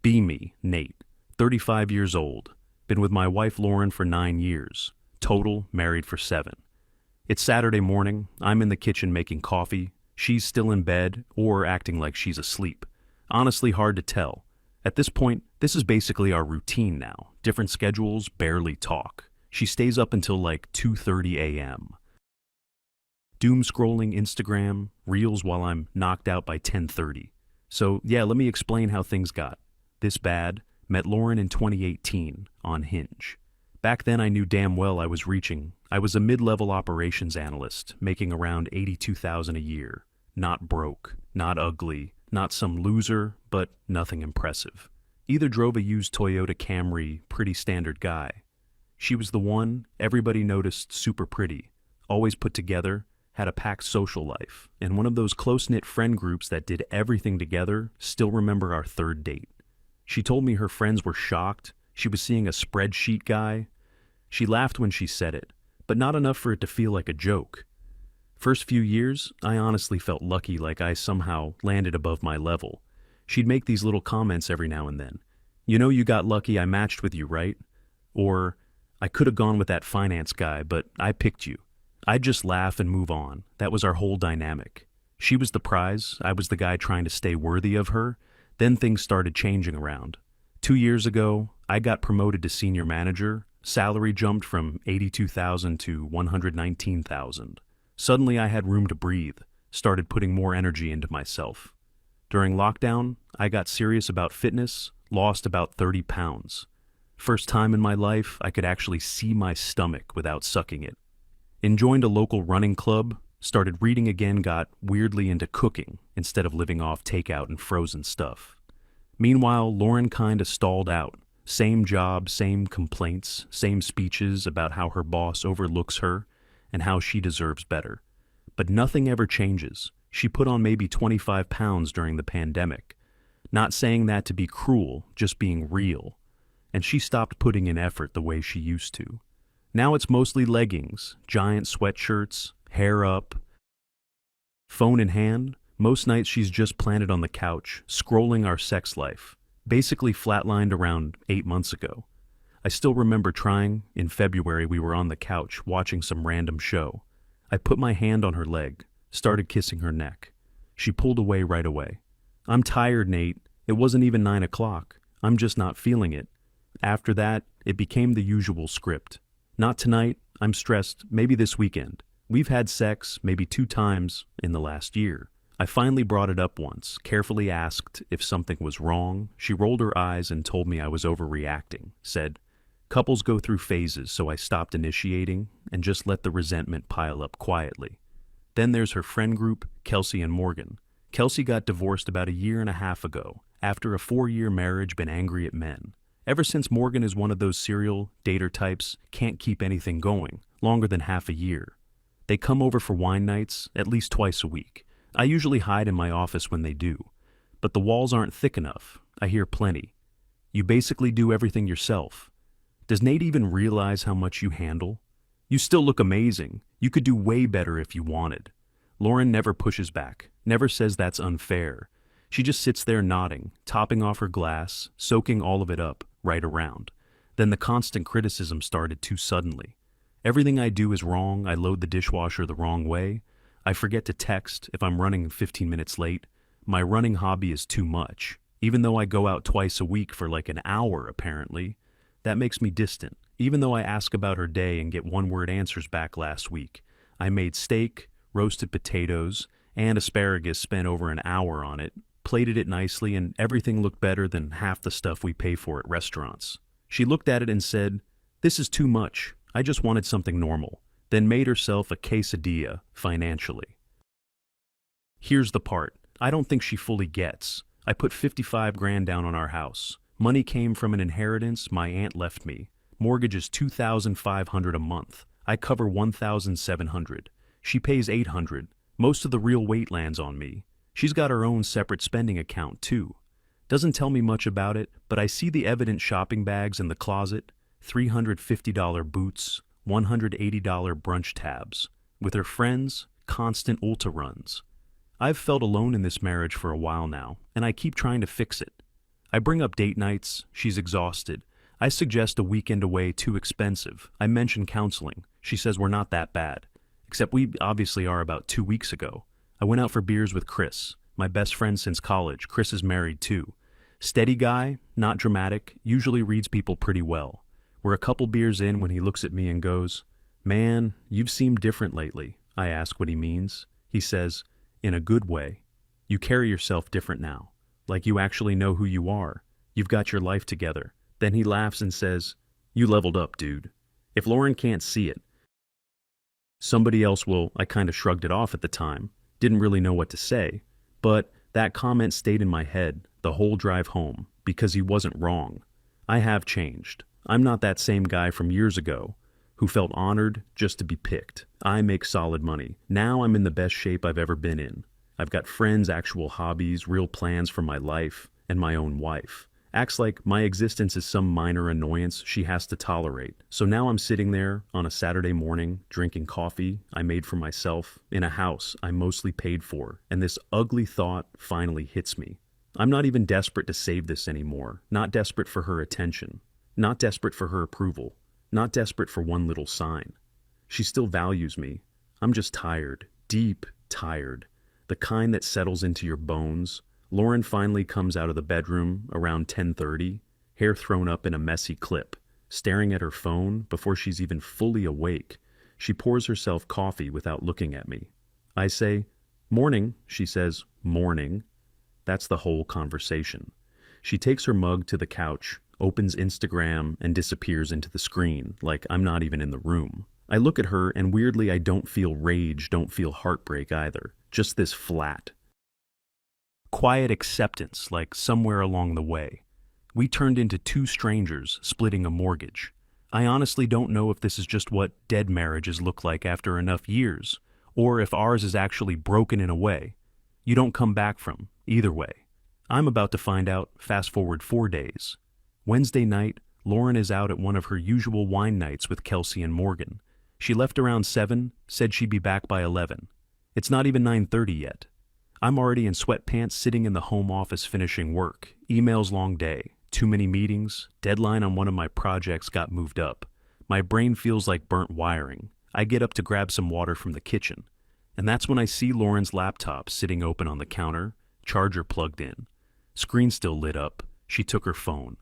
Be me, Nate, 35 years old, been with my wife Lauren for 9 years, total married for 7. It's Saturday morning, I'm in the kitchen making coffee, she's still in bed or acting like she's asleep. Honestly, hard to tell. At this point, this is basically our routine now. Different schedules, barely talk. She stays up until like 2:30 a.m. Doom scrolling Instagram, reels while I'm knocked out by 10:30. So yeah, let me explain how things got this bad. Met Lauren in 2018 on Hinge. Back then I knew damn well I was a mid-level operations analyst making around $82,000 a year. Not broke, not ugly, not some loser, but nothing impressive. Either drove a used Toyota Camry, pretty standard guy. She was the one, everybody noticed, super pretty, always put together, had a packed social life, and one of those close-knit friend groups that did everything together still remember our third date. She told me her friends were shocked, she was seeing a spreadsheet guy. She laughed when she said it, but not enough for it to feel like a joke. First few years, I honestly felt lucky, like I somehow landed above my level. She'd make these little comments every now and then. You know, you got lucky I matched with you, right? Or, I could have gone with that finance guy, but I picked you. I'd just laugh and move on. That was our whole dynamic. She was the prize, I was the guy trying to stay worthy of her. Then things started changing around. 2 years ago, I got promoted to senior manager. Salary jumped from $82,000 to $119,000. Suddenly I had room to breathe, started putting more energy into myself. During lockdown, I got serious about fitness, lost about 30 pounds. First time in my life I could actually see my stomach without sucking it. Joined a local running club, started reading again, got weirdly into cooking instead of living off takeout and frozen stuff. Meanwhile, Lauren kinda stalled out. Same job, same complaints, same speeches about how her boss overlooks her and how she deserves better. But nothing ever changes. She put on maybe 25 pounds during the pandemic. Not saying that to be cruel, just being real. And she stopped putting in effort the way she used to. Now it's mostly leggings, giant sweatshirts, hair up, phone in hand. Most nights she's just planted on the couch, scrolling our sex life. Basically flatlined around 8 months ago. I still remember trying. In February we were on the couch watching some random show. I put my hand on her leg, started kissing her neck. She pulled away right away. I'm tired, Nate. It wasn't even 9 o'clock. I'm just not feeling it. After that, it became the usual script. Not tonight, I'm stressed, maybe this weekend. We've had sex maybe 2 times in the last year. I finally brought it up once, carefully asked if something was wrong. She rolled her eyes and told me I was overreacting, said, couples go through phases, so I stopped initiating and just let the resentment pile up quietly. Then there's her friend group, Kelsey and Morgan. Kelsey got divorced about 1.5 years ago, after a 4-year marriage, been angry at men. Ever since Morgan is one of those serial dater types, can't keep anything going, longer than half a year. They come over for wine nights, at least twice a week. I usually hide in my office when they do. But the walls aren't thick enough. I hear plenty. You basically do everything yourself. Does Nate even realize how much you handle? You still look amazing. You could do way better if you wanted. Lauren never pushes back, never says that's unfair. She just sits there nodding, topping off her glass, soaking all of it up, right around. Then the constant criticism started too suddenly. Everything I do is wrong. I load the dishwasher the wrong way. I forget to text if I'm running 15 minutes late. My running hobby is too much. Even though I go out twice a week for like an hour, apparently. That makes me distant. Even though I ask about her day and get one-word answers back last week. I made steak, roasted potatoes, and asparagus, spent over an hour on it, plated it nicely, and everything looked better than half the stuff we pay for at restaurants. She looked at it and said, "This is too much. I just wanted something normal." Then made herself a quesadilla financially. Here's the part. I don't think she fully gets. I put 55 grand down on our house. Money came from an inheritance my aunt left me. Mortgage is $2,500 a month. I cover $1,700. She pays $800. Most of the real weight lands on me. She's got her own separate spending account too. Doesn't tell me much about it, but I see the evident shopping bags in the closet, $350 boots, $180 brunch tabs. With her friends, constant Ulta runs. I've felt alone in this marriage for a while now, and I keep trying to fix it. I bring up date nights, she's exhausted. I suggest a weekend away too expensive. I mention counseling. She says we're not that bad. Except we obviously are about 2 weeks ago. I went out for beers with Chris, my best friend since college. Chris is married too. Steady guy, not dramatic, usually reads people pretty well. We're a couple beers in when he looks at me and goes, "Man, you've seemed different lately." I ask what he means. He says, "In a good way. You carry yourself different now. Like you actually know who you are. You've got your life together." Then he laughs and says, "You leveled up, dude. If Lauren can't see it, somebody else will." I kind of shrugged it off at the time. Didn't really know what to say. But that comment stayed in my head the whole drive home because he wasn't wrong. I have changed. I'm not that same guy from years ago who felt honored just to be picked. I make solid money. Now I'm in the best shape I've ever been in. I've got friends, actual hobbies, real plans for my life, and my own wife. Acts like my existence is some minor annoyance she has to tolerate. So now I'm sitting there on a Saturday morning, drinking coffee I made for myself, in a house I mostly paid for, and this ugly thought finally hits me. I'm not even desperate to save this anymore. Not desperate for her attention. Not desperate for her approval. Not desperate for one little sign. She still values me. I'm just tired. Deep tired. The kind that settles into your bones. Lauren finally comes out of the bedroom around 10:30, hair thrown up in a messy clip, staring at her phone before she's even fully awake. She pours herself coffee without looking at me. I say, "Morning," she says, "Morning." That's the whole conversation. She takes her mug to the couch, opens Instagram, and disappears into the screen, like I'm not even in the room. I look at her, and weirdly I don't feel rage, don't feel heartbreak either. Just this flat, quiet acceptance, like somewhere along the way we turned into two strangers splitting a mortgage. I honestly don't know if this is just what dead marriages look like after enough years, or if ours is actually broken in a way you don't come back from. Either way, I'm about to find out. Fast forward 4 days. Wednesday night, Lauren is out at one of her usual wine nights with Kelsey and Morgan. She left around 7, said she'd be back by 11. It's not even 9:30 yet. I'm already in sweatpants sitting in the home office finishing work. Emails long day. Too many meetings. Deadline on one of my projects got moved up. My brain feels like burnt wiring. I get up to grab some water from the kitchen. And that's when I see Lauren's laptop sitting open on the counter, charger plugged in. Screen still lit up. She took her phone.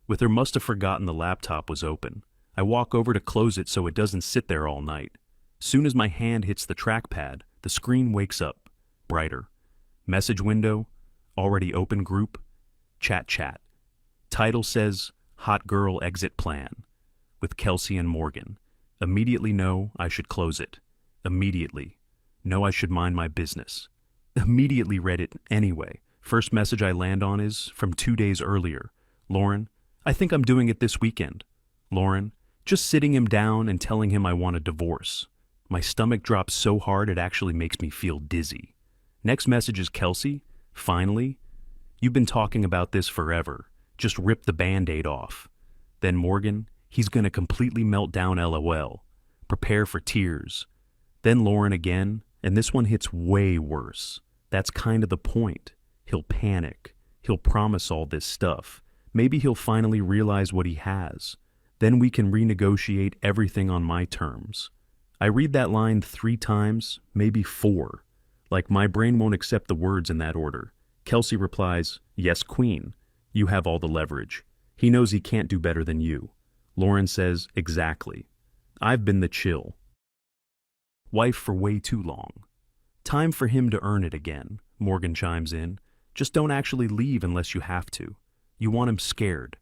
With her must have forgotten the laptop was open. I walk over to close it so it doesn't sit there all night. Soon as my hand hits the trackpad, the screen wakes up, brighter. Message window, already open group, chat. Title says, "Hot Girl Exit Plan," with Kelsey and Morgan. Immediately know I should close it. Immediately know I should mind my business. Immediately read it anyway. First message I land on is from 2 days earlier. "Lauren, I think I'm doing it this weekend." Lauren, just sitting him down and telling him I want a divorce. My stomach drops so hard it actually makes me feel dizzy. Next message is Kelsey. "Finally? You've been talking about this forever. Just rip the Band-Aid off." Then Morgan, "He's gonna completely melt down, LOL. Prepare for tears." Then Lauren again, and this one hits way worse. That's kind of the point. He'll panic. He'll promise all this stuff. Maybe he'll finally realize what he has. Then we can renegotiate everything on my terms. I read that line 3 times, maybe 4. Like my brain won't accept the words in that order. Kelsey replies, "Yes, Queen. You have all the leverage. He knows he can't do better than you." Lauren says, "Exactly. I've been the chill wife for way too long. Time for him to earn it again." Morgan chimes in. "Just don't actually leave unless you have to. You want him scared,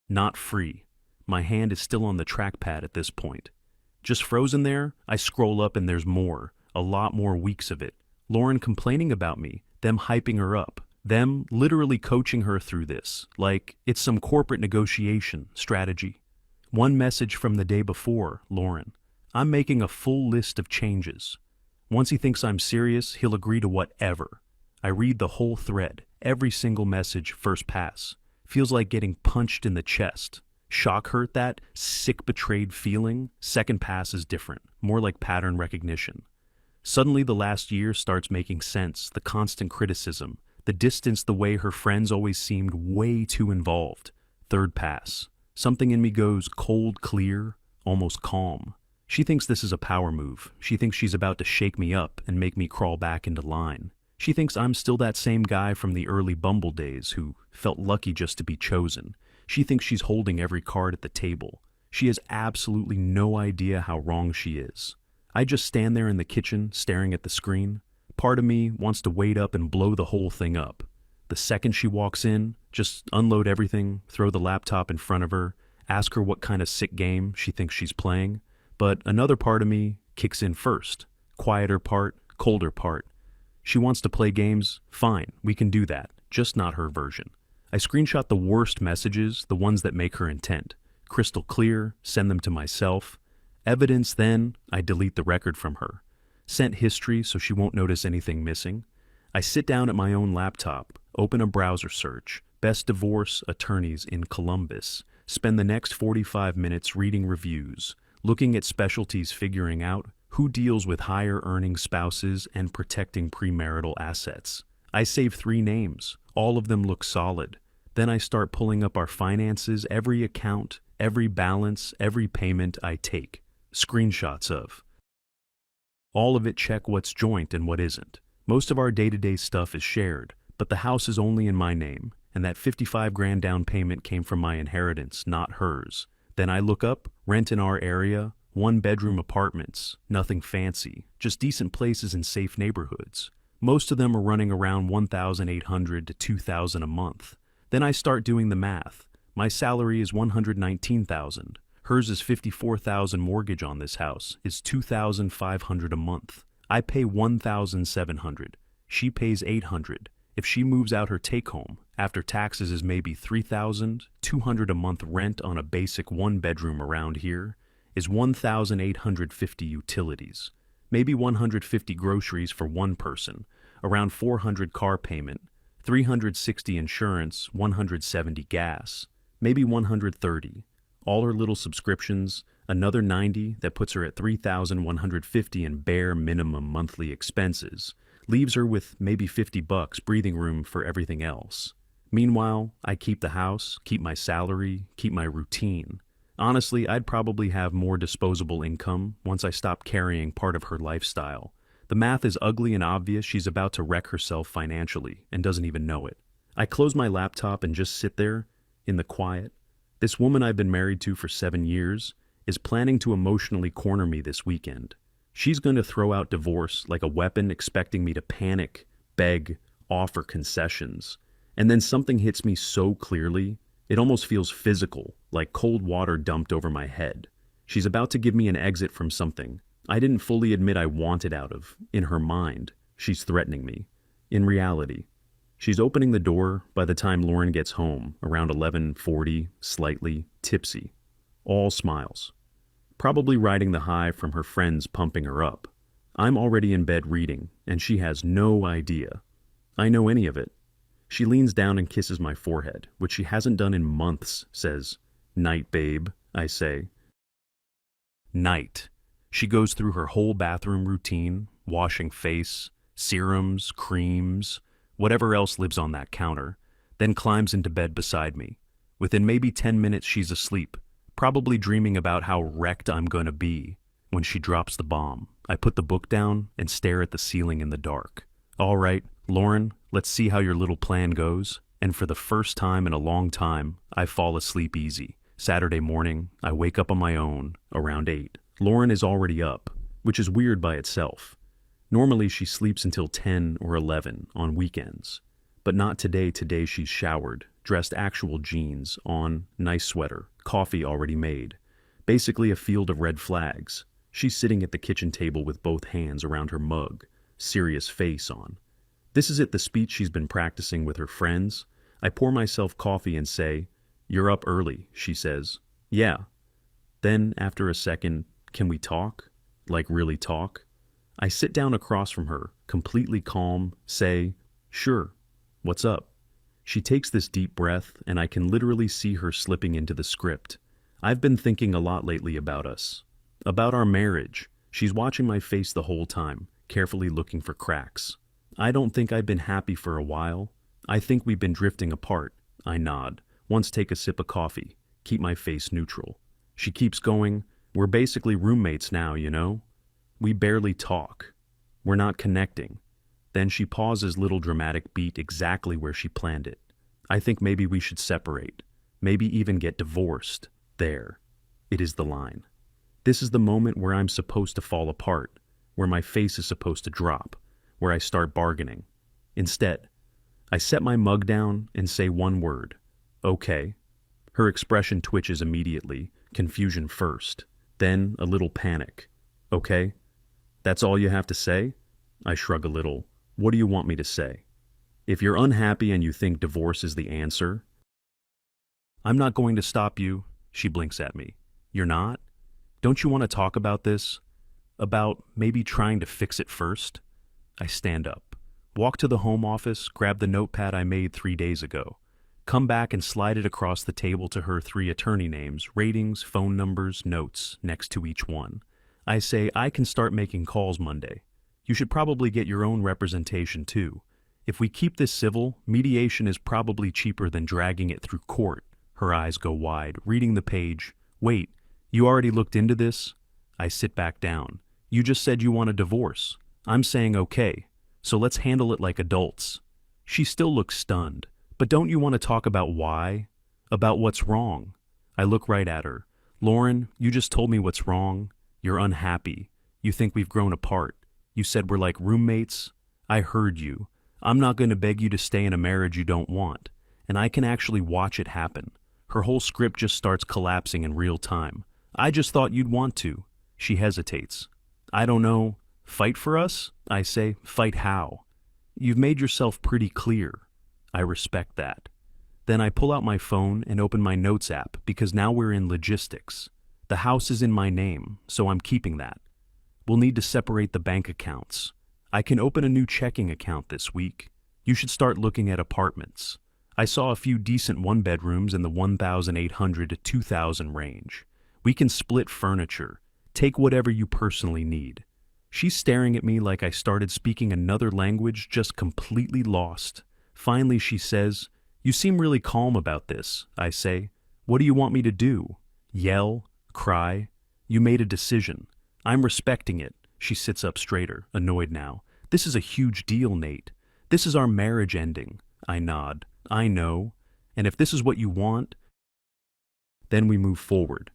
not free." My hand is still on the trackpad at this point. Just frozen there, I scroll up and there's more. A lot more weeks of it. Lauren complaining about me, them hyping her up, them literally coaching her through this, like it's some corporate negotiation strategy. One message from the day before, Lauren, "I'm making a full list of changes. Once he thinks I'm serious, he'll agree to whatever." I read the whole thread, every single message first pass. Feels like getting punched in the chest. Shock hurt, that sick betrayed feeling. Second pass is different, more like pattern recognition. Suddenly the last year starts making sense, the constant criticism, The distance, the way her friends always seemed way too involved. Third pass. Something in me goes cold, clear, almost calm. She thinks this is a power move. She thinks she's about to shake me up and make me crawl back into line. She thinks I'm still that same guy from the early Bumble days who felt lucky just to be chosen. She thinks she's holding every card at the table. She has absolutely no idea how wrong she is. I just stand there in the kitchen staring at the screen. Part of me wants to wait up and blow the whole thing up. The second she walks in, just unload everything, throw the laptop in front of her, ask her what kind of sick game she thinks she's playing. But another part of me kicks in first. Quieter part, colder part. She wants to play games? Fine, we can do that, just not her version. I screenshot the worst messages, the ones that make her intent. Crystal clear, send them to myself. Evidence, then, I delete the record from her. Sent history so she won't notice anything missing. I sit down at my own laptop, open a browser search, best divorce attorneys in Columbus, spend the next 45 minutes reading reviews, looking at specialties, figuring out who deals with higher earning spouses and protecting premarital assets. I save 3 names. All of them look solid. Then I start pulling up our finances, every account, every balance, every payment I take. Screenshots of. All of it, check what's joint and what isn't. Most of our day-to-day stuff is shared, but the house is only in my name, and that 55 grand down payment came from my inheritance, not hers. Then I look up, rent in our area, 1-bedroom apartments, nothing fancy, just decent places in safe neighborhoods. Most of them are running around $1,800 to $2,000 a month. Then I start doing the math. My salary is $119,000. Hers is $54,000. Mortgage on this house is $2,500 a month. I pay $1,700. She pays $800. If she moves out, her take-home after taxes is maybe $3,200 a month. Rent on a basic 1-bedroom around here is $1,850. Utilities, maybe $150. Groceries for one person, around $400. Car payment, $360. Insurance, $170. Gas, maybe $130. All her little subscriptions, another $90. That puts her at $3,150 in bare minimum monthly expenses. Leaves her with maybe $50, breathing room for everything else. Meanwhile, I keep the house, keep my salary, keep my routine. Honestly, I'd probably have more disposable income once I stop carrying part of her lifestyle. The math is ugly and obvious. She's about to wreck herself financially and doesn't even know it. I close my laptop and just sit there in the quiet. This woman I've been married to for 7 years is planning to emotionally corner me this weekend. She's going to throw out divorce like a weapon, expecting me to panic, beg, offer concessions. And then something hits me so clearly, it almost feels physical, like cold water dumped over my head. She's about to give me an exit from something I didn't fully admit I wanted out of. In her mind, she's threatening me. In reality, she's opening the door by the time Lauren gets home, around 11:40, slightly tipsy. All smiles. Probably riding the high from her friends pumping her up. I'm already in bed reading, and she has no idea I know any of it. She leans down and kisses my forehead, which she hasn't done in months, says, "Night, babe," I say. Night. She goes through her whole bathroom routine, washing face, serums, creams, whatever else lives on that counter, then climbs into bed beside me. Within maybe 10 minutes she's asleep, probably dreaming about how wrecked I'm going to be when she drops the bomb. I put the book down and stare at the ceiling in the dark. All right, Lauren, let's see how your little plan goes. And for the first time in a long time, I fall asleep easy. Saturday morning, I wake up on my own around 8. Lauren is already up, which is weird by itself. Normally she sleeps until 10 or 11 on weekends. But not today. Today she's showered, dressed actual jeans, on, nice sweater, coffee already made. Basically a field of red flags. She's sitting at the kitchen table with both hands around her mug, serious face on. This is it, the speech she's been practicing with her friends. I pour myself coffee and say, "You're up early," she says. "Yeah." Then, after a second, "Can we talk? Like really talk?" I sit down across from her, completely calm, say, "Sure. What's up?" She takes this deep breath, and I can literally see her slipping into the script. I've been thinking a lot lately about us. About our marriage. She's watching my face the whole time, carefully looking for cracks. I don't think I've been happy for a while. I think we've been drifting apart. I nod. Once take a sip of coffee. Keep my face neutral. She keeps going. We're basically roommates now, you know? We barely talk. We're not connecting. Then she pauses little dramatic beat exactly where she planned it. I think maybe we should separate. Maybe even get divorced. There. It is the line. This is the moment where I'm supposed to fall apart, where my face is supposed to drop, where I start bargaining. Instead, I set my mug down and say one word. Okay. Her expression twitches immediately, confusion first, then a little panic. Okay? That's all you have to say? I shrug a little. What do you want me to say? If you're unhappy and you think divorce is the answer, I'm not going to stop you. She blinks at me. You're not? Don't you want to talk about this? About maybe trying to fix it first? I stand up, walk to the home office, grab the notepad I made 3 days ago, come back and slide it across the table to her 3 attorney names, ratings, phone numbers, notes, next to each one. I say, I can start making calls Monday. You should probably get your own representation too. If we keep this civil, mediation is probably cheaper than dragging it through court. Her eyes go wide, reading the page. Wait, you already looked into this? I sit back down. You just said you want a divorce. I'm saying okay, so let's handle it like adults. She still looks stunned. But don't you want to talk about why? About what's wrong? I look right at her. Lauren, you just told me what's wrong. You're unhappy. You think we've grown apart. You said we're like roommates. I heard you. I'm not going to beg you to stay in a marriage you don't want. And I can actually watch it happen. Her whole script just starts collapsing in real time. I just thought you'd want to. She hesitates. I don't know. Fight for us? I say, fight how? You've made yourself pretty clear. I respect that. Then I pull out my phone and open my notes app because now we're in logistics. The house is in my name, so I'm keeping that. We'll need to separate the bank accounts. I can open a new checking account this week. You should start looking at apartments. I saw a few decent one-bedrooms in the 1,800 to 2,000 range. We can split furniture. Take whatever you personally need. She's staring at me like I started speaking another language, just completely lost. Finally, she says, You seem really calm about this. I say, What do you want me to do? Yell? Cry? You made a decision. I'm respecting it. She sits up straighter, annoyed now. This is a huge deal, Nate. This is our marriage ending. I nod. I know. And if this is what you want, then we move forward.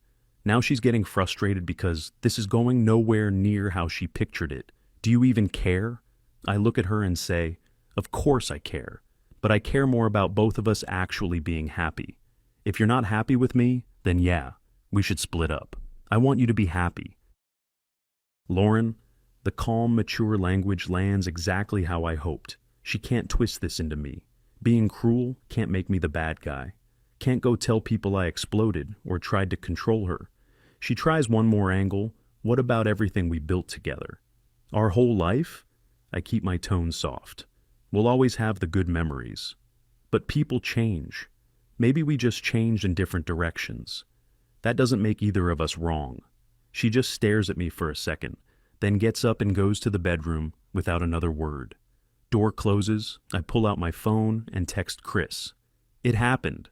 Now she's getting frustrated because this is going nowhere near how she pictured it. Do you even care? I look at her and say, Of course I care. But I care more about both of us actually being happy. If you're not happy with me, then yeah, we should split up. I want you to be happy. Lauren, the calm, mature language lands exactly how I hoped. She can't twist this into me. Being cruel can't make me the bad guy. Can't go tell people I exploded or tried to control her. She tries one more angle. What about everything we built together? Our whole life? I keep my tone soft. We'll always have the good memories. But people change. Maybe we just changed in different directions. That doesn't make either of us wrong. She just stares at me for a second, then gets up and goes to the bedroom without another word. Door closes, I pull out my phone and text Chris. It happened.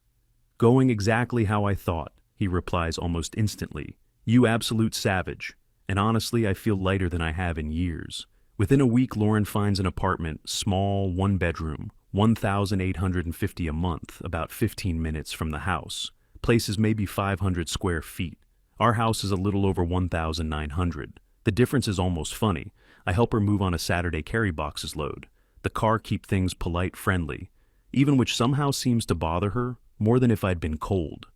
Going exactly how I thought, he replies almost instantly. You absolute savage. And honestly, I feel lighter than I have in years. Within a week, Lauren finds an apartment, small, 1-bedroom, $1,850 a month, about 15 minutes from the house. Place is maybe 500 square feet. Our house is a little over 1,900. The difference is almost funny. I help her move on a Saturday carry boxes load. The car keep things polite, friendly, even which somehow seems to bother her more than if I'd been cold.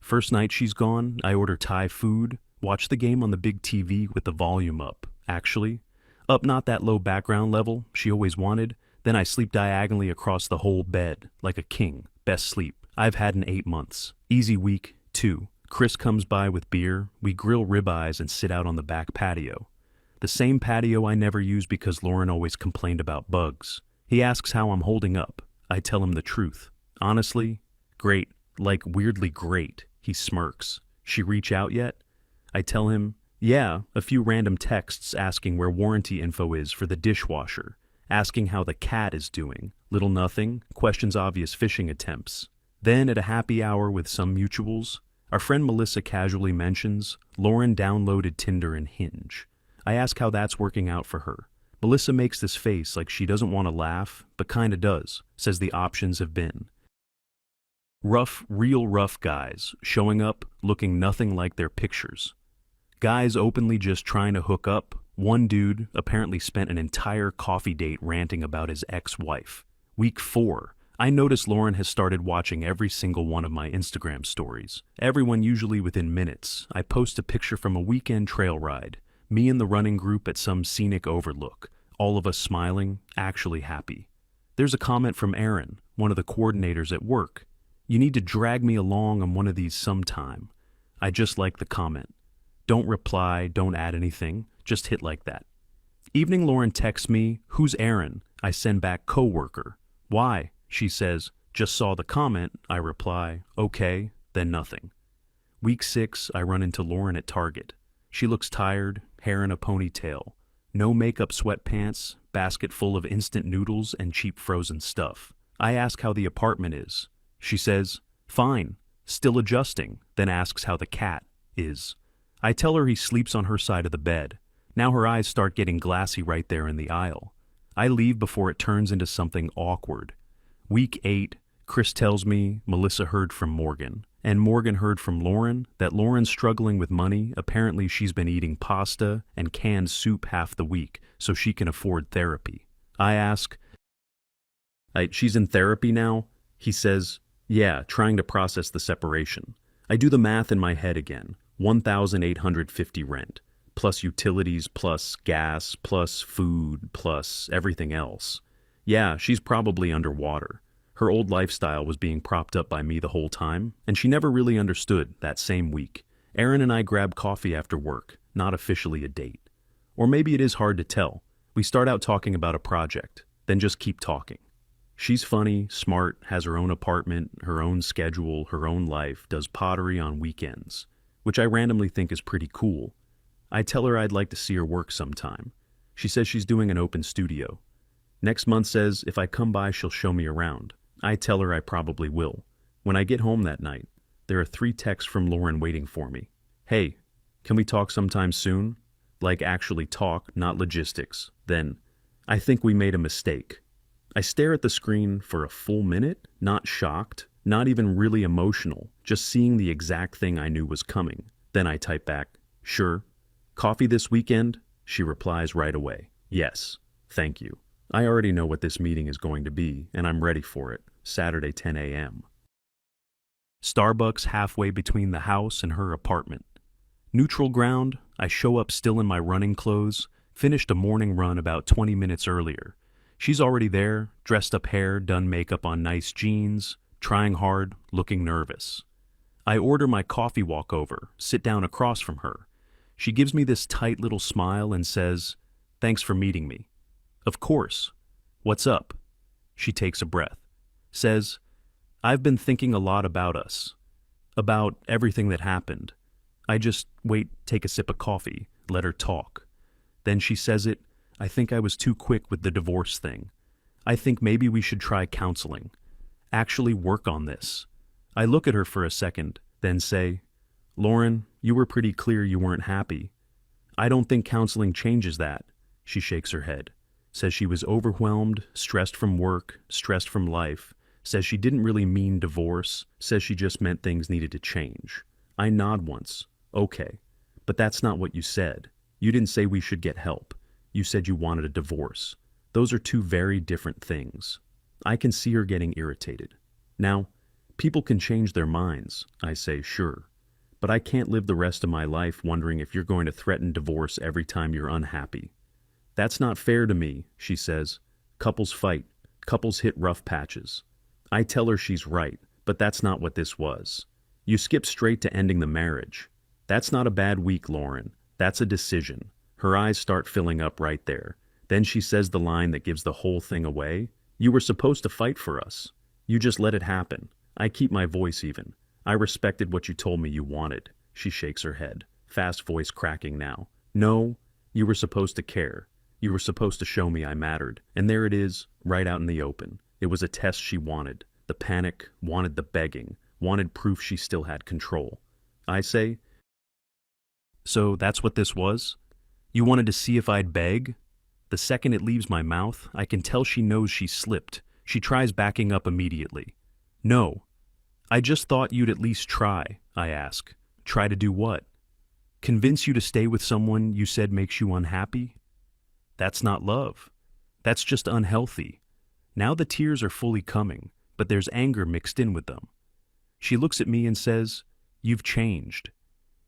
First night she's gone, I order Thai food, watch the game on the big TV with the volume up. Actually, up not that low background level she always wanted. Then I sleep diagonally across the whole bed, like a king. Best sleep I've had in 8 months. Easy week, 2. Chris comes by with beer. We grill ribeyes and sit out on the back patio. The same patio I never use because Lauren always complained about bugs. He asks how I'm holding up. I tell him the truth. Honestly, great. Like weirdly great. He smirks. She reach out yet? I tell him, yeah, a few random texts asking where warranty info is for the dishwasher. asking how the cat is doing. Little nothing, questions obvious phishing attempts. Then, at a happy hour with some mutuals, our friend Melissa casually mentions Lauren downloaded Tinder and Hinge. I ask how that's working out for her. Melissa makes this face like she doesn't want to laugh, but kinda does, says the options have been rough, real rough guys, showing up looking nothing like their pictures. Guys openly just trying to hook up. One dude apparently spent an entire coffee date ranting about his ex-wife. Week 4. I notice Lauren has started watching every single one of my Instagram stories. Everyone usually within minutes. I post a picture from a weekend trail ride. Me and the running group at some scenic overlook. All of us smiling, actually happy. There's a comment from Aaron, one of the coordinators at work. You need to drag me along on one of these sometime. I just like the comment. Don't reply, don't add anything, just hit like that. Evening Lauren texts me, who's Aaron? I send back coworker. Why? She says, just saw the comment. I reply, okay, then nothing. Week 6, I run into Lauren at Target. She looks tired, hair in a ponytail. No makeup, sweatpants, basket full of instant noodles and cheap frozen stuff. I ask how the apartment is. She says, fine, still adjusting, then asks how the cat is. I tell her he sleeps on her side of the bed. Now her eyes start getting glassy right there in the aisle. I leave before it turns into something awkward. Week 8, Chris tells me Melissa heard from Morgan, and Morgan heard from Lauren that Lauren's struggling with money. Apparently she's been eating pasta and canned soup half the week so she can afford therapy. I ask, she's in therapy now? He says, yeah, trying to process the separation. I do the math in my head again. $1,850 rent, plus utilities, plus gas, plus food, plus everything else. Yeah, she's probably underwater. Her old lifestyle was being propped up by me the whole time, and she never really understood that same week. Aaron and I grab coffee after work, not officially a date. Or maybe it is hard to tell. We start out talking about a project, then just keep talking. She's funny, smart, has her own apartment, her own schedule, her own life, does pottery on weekends, which I randomly think is pretty cool. I tell her I'd like to see her work sometime. She says she's doing an open studio. Next month says if I come by she'll show me around. I tell her I probably will. When I get home that night, there are 3 texts from Lauren waiting for me. Hey, can we talk sometime soon? Like actually talk, not logistics. Then, I think we made a mistake. I stare at the screen for a full minute, not shocked, not even really emotional, just seeing the exact thing I knew was coming. Then I type back, sure. Coffee this weekend? She replies right away, yes, thank you. I already know what this meeting is going to be, and I'm ready for it. Saturday, 10 a.m. Starbucks halfway between the house and her apartment. Neutral ground, I show up still in my running clothes, finished a morning run about 20 minutes earlier. She's already there, dressed up hair, done makeup on nice jeans, trying hard, looking nervous. I order my coffee walkover, sit down across from her. She gives me this tight little smile and says, thanks for meeting me. Of course. What's up? She takes a breath. Says, I've been thinking a lot about us. About everything that happened. I just take a sip of coffee, let her talk. Then she says it, I think I was too quick with the divorce thing. I think maybe we should try counseling. Actually work on this. I look at her for a second, then say, Lauren, you were pretty clear you weren't happy. I don't think counseling changes that. She shakes her head. Says she was overwhelmed, stressed from work, stressed from life. Says she didn't really mean divorce. Says she just meant things needed to change. I nod once. Okay, but that's not what you said. You didn't say we should get help. You said you wanted a divorce. Those are 2 very different things. I can see her getting irritated. Now, people can change their minds. I say, sure. But I can't live the rest of my life wondering if you're going to threaten divorce every time you're unhappy. That's not fair to me, she says. Couples fight. Couples hit rough patches. I tell her she's right, but that's not what this was. You skip straight to ending the marriage. That's not a bad week, Lauren. That's a decision. Her eyes start filling up right there. Then she says the line that gives the whole thing away. You were supposed to fight for us. You just let it happen. I keep my voice even. I respected what you told me you wanted. She shakes her head, fast voice cracking now. No, you were supposed to care. You were supposed to show me I mattered. And there it is, right out in the open. It was a test she wanted. The panic, wanted the begging, wanted proof she still had control. I say, so that's what this was? You wanted to see if I'd beg? The second it leaves my mouth, I can tell she knows she slipped. She tries backing up immediately. No. I just thought you'd at least try, I ask. Try to do what? Convince you to stay with someone you said makes you unhappy? That's not love. That's just unhealthy. Now the tears are fully coming, but there's anger mixed in with them. She looks at me and says, "You've changed.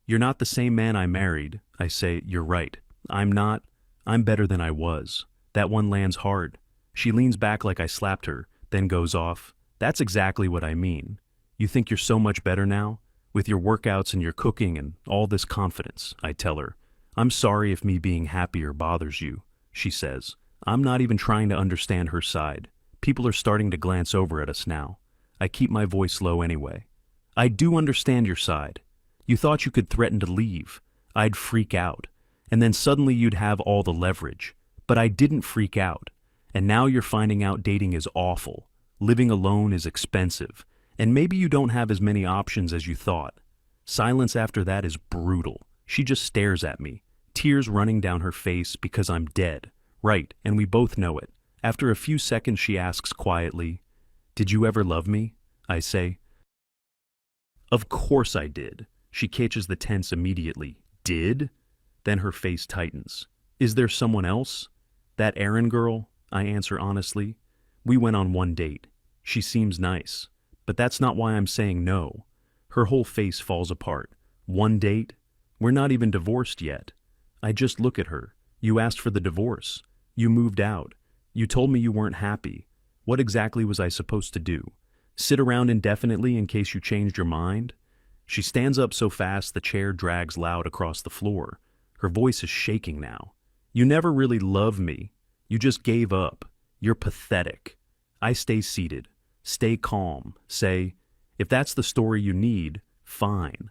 You're not the same man I married." I say, "You're right. I'm not. I'm better than I was." That one lands hard. She leans back like I slapped her, then goes off, "That's exactly what I mean. You think you're so much better now? With your workouts and your cooking and all this confidence," I tell her. "I'm sorry if me being happier bothers you," she says. I'm not even trying to understand her side. People are starting to glance over at us now. I keep my voice low anyway. "I do understand your side. You thought you could threaten to leave. I'd freak out. And then suddenly you'd have all the leverage. But I didn't freak out. And now you're finding out dating is awful. Living alone is expensive. And maybe you don't have as many options as you thought." Silence after that is brutal. She just stares at me, tears running down her face because I'm dead. Right, and we both know it. After a few seconds she asks quietly, "Did you ever love me?" I say, "Of course I did." She catches the tense immediately. "Did?" Then her face tightens. "Is there someone else?" "That Erin girl," I answer honestly. "We went on one date. She seems nice. But that's not why I'm saying no." Her whole face falls apart. "One date? We're not even divorced yet." I just look at her. "You asked for the divorce. You moved out. You told me you weren't happy. What exactly was I supposed to do? Sit around indefinitely in case you changed your mind?" She stands up so fast the chair drags loud across the floor. Her voice is shaking now. "You never really loved me. You just gave up. You're pathetic." I stay seated, stay calm, say, "If that's the story you need, fine."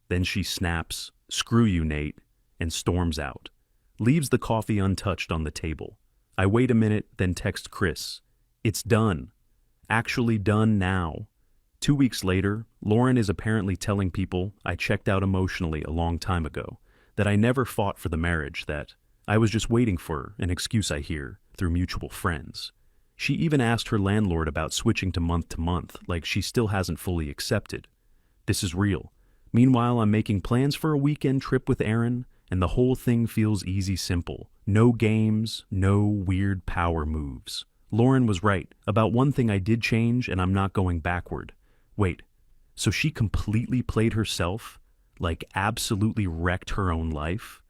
Then she snaps, "Screw you, Nate," and storms out. Leaves the coffee untouched on the table. I wait a minute, then text Chris. "It's done. Actually done now." 2 weeks later, Lauren is apparently telling people I checked out emotionally a long time ago, that I never fought for the marriage, that I was just waiting for an excuse I hear through mutual friends. She even asked her landlord about switching to month, like she still hasn't fully accepted. This is real. Meanwhile, I'm making plans for a weekend trip with Erin, and the whole thing feels easy simple. No games, no weird power moves. Lauren was right. About one thing I did change, and I'm not going backward. Wait, so she completely played herself? Like absolutely wrecked her own life?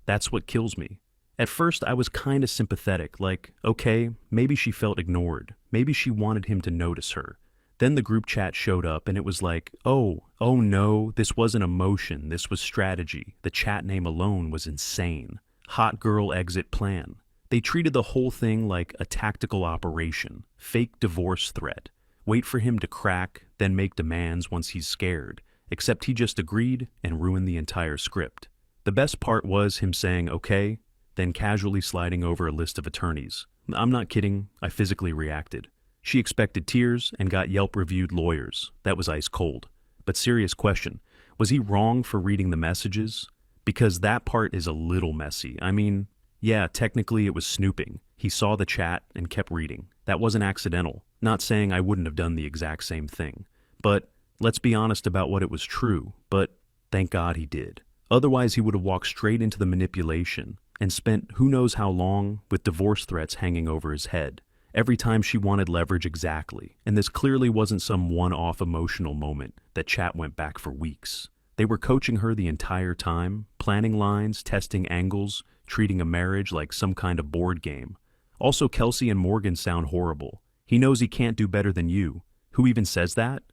That's what kills me. At first, I was kinda sympathetic, like, okay, maybe she felt ignored. Maybe she wanted him to notice her. Then the group chat showed up and it was like, oh no, this wasn't emotion, this was strategy. The chat name alone was insane. Hot girl exit plan. They treated the whole thing like a tactical operation. Fake divorce threat. Wait for him to crack, then make demands once he's scared. Except he just agreed and ruined the entire script. The best part was him saying, okay, then casually sliding over a list of attorneys. I'm not kidding, I physically reacted. She expected tears and got Yelp-reviewed lawyers. That was ice cold. But serious question, was he wrong for reading the messages? Because that part is a little messy. I mean, yeah, technically it was snooping. He saw the chat and kept reading. That wasn't accidental. Not saying I wouldn't have done the exact same thing. But let's be honest about what it was true. But thank God he did. Otherwise he would have walked straight into the manipulation and spent who knows how long with divorce threats hanging over his head. Every time she wanted leverage exactly. And this clearly wasn't some one-off emotional moment that chat went back for weeks. They were coaching her the entire time, planning lines, testing angles, treating a marriage like some kind of board game. Also, Kelsey and Morgan sound horrible. He knows he can't do better than you. Who even says that?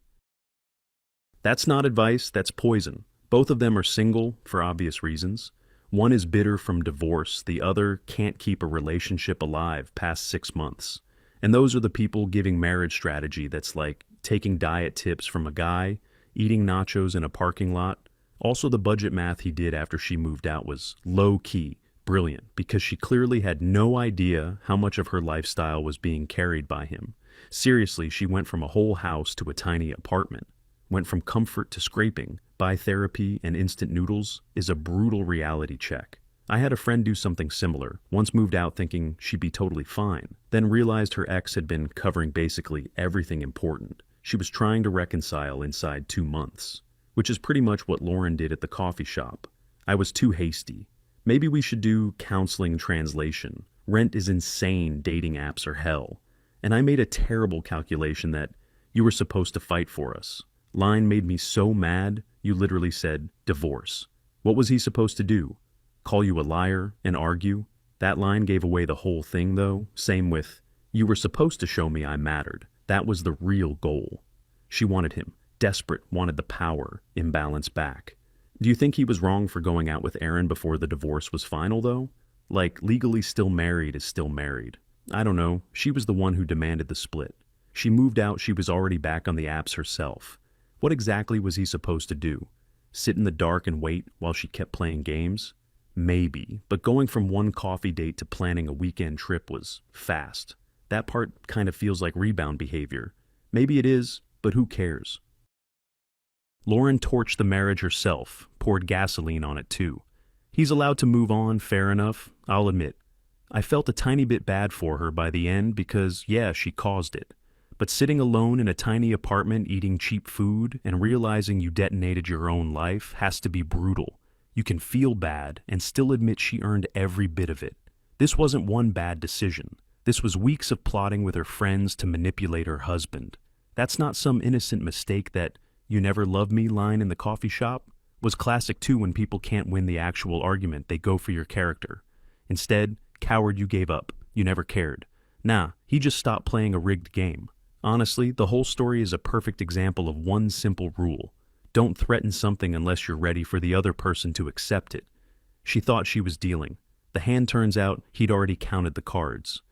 That's not advice, that's poison. Both of them are single for obvious reasons. One is bitter from divorce, the other can't keep a relationship alive past 6 months. And those are the people giving marriage strategy that's like taking diet tips from a guy, eating nachos in a parking lot. Also, the budget math he did after she moved out was low-key, Brilliant, because she clearly had no idea how much of her lifestyle was being carried by him. Seriously, she went from a whole house to a tiny apartment. Went from comfort to scraping. Buy therapy and instant noodles is a brutal reality check. I had a friend do something similar, once moved out thinking she'd be totally fine, then realized her ex had been covering basically everything important. She was trying to reconcile inside 2 months, which is pretty much what Lauren did at the coffee shop. I was too hasty. Maybe we should do counseling translation. Rent is insane, dating apps are hell. And I made a terrible calculation that you were supposed to fight for us. Line made me so mad, you literally said, divorce. What was he supposed to do? Call you a liar and argue? That line gave away the whole thing though. Same with, you were supposed to show me I mattered. That was the real goal. She wanted him. Desperate, wanted the power, imbalance back. Do you think he was wrong for going out with Aaron before the divorce was final though? Like, legally still married is still married. I don't know, she was the one who demanded the split. She moved out, she was already back on the apps herself. What exactly was he supposed to do? Sit in the dark and wait while she kept playing games? Maybe, but going from one coffee date to planning a weekend trip was fast. That part kind of feels like rebound behavior. Maybe it is, but who cares? Lauren torched the marriage herself, poured gasoline on it too. He's allowed to move on, fair enough, I'll admit. I felt a tiny bit bad for her by the end because, yeah, she caused it. But sitting alone in a tiny apartment eating cheap food and realizing you detonated your own life has to be brutal. You can feel bad and still admit she earned every bit of it. This wasn't one bad decision. This was weeks of plotting with her friends to manipulate her husband. That's not some innocent mistake that "you never loved me" line in the coffee shop was classic too. When people can't win the actual argument, they go for your character. Instead, coward, you gave up. You never cared. Nah, he just stopped playing a rigged game. Honestly, the whole story is a perfect example of one simple rule. Don't threaten something unless you're ready for the other person to accept it. She thought she was dealing. The hand turns out he'd already counted the cards.